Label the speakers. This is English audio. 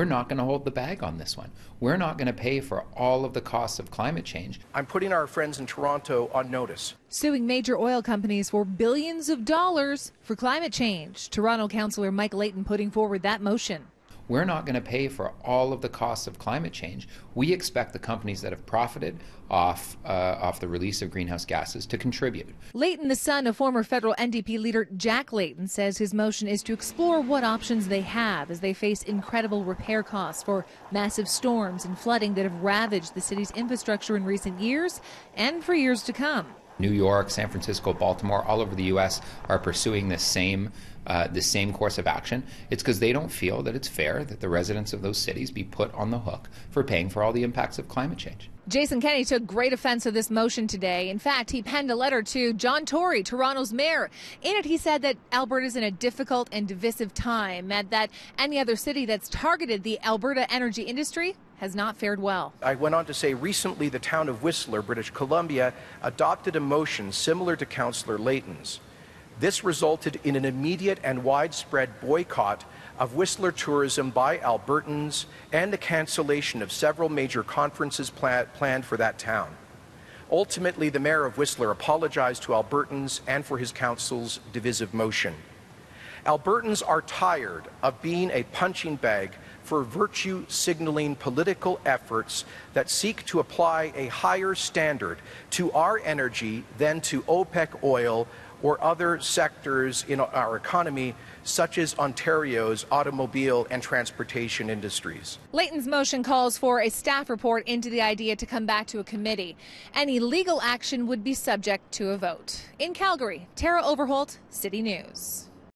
Speaker 1: We're not going to hold the bag on this one. We're not going to pay for all of the costs of climate change.
Speaker 2: I'm putting our friends in Toronto on notice.
Speaker 3: Suing major oil companies for billions of dollars for climate change. Toronto Councillor Mike Layton putting forward that motion.
Speaker 1: We're not going to pay for all of the costs of climate change. We expect the companies that have profited off the release of greenhouse gases to contribute.
Speaker 3: Layton, the son of former federal NDP leader Jack Layton, says his motion is to explore what options they have as they face incredible repair costs for massive storms and flooding that have ravaged the city's infrastructure in recent years and for years to come.
Speaker 1: New York, San Francisco, Baltimore, all over the U.S. are pursuing this same course of action. It's because they don't feel that it's fair that the residents of those cities be put on the hook for paying for all the impacts of climate change.
Speaker 3: Jason Kenney took great offense of this motion today. In fact, he penned a letter to John Tory, Toronto's mayor. In it, he said that Alberta's in a difficult and divisive time, and that any other city that's targeted the Alberta energy industry has not fared well.
Speaker 2: I went on to say recently the town of Whistler, British Columbia, adopted a motion similar to Councillor Layton's. This resulted in an immediate and widespread boycott of Whistler tourism by Albertans and the cancellation of several major conferences planned for that town. Ultimately, the mayor of Whistler apologized to Albertans and for his council's divisive motion. Albertans are tired of being a punching bag for virtue-signaling political efforts that seek to apply a higher standard to our energy than to OPEC oil or other sectors in our economy, such as Ontario's automobile and transportation industries.
Speaker 3: Layton's motion calls for a staff report into the idea to come back to a committee. Any legal action would be subject to a vote. In Calgary, Tara Overholt, City News.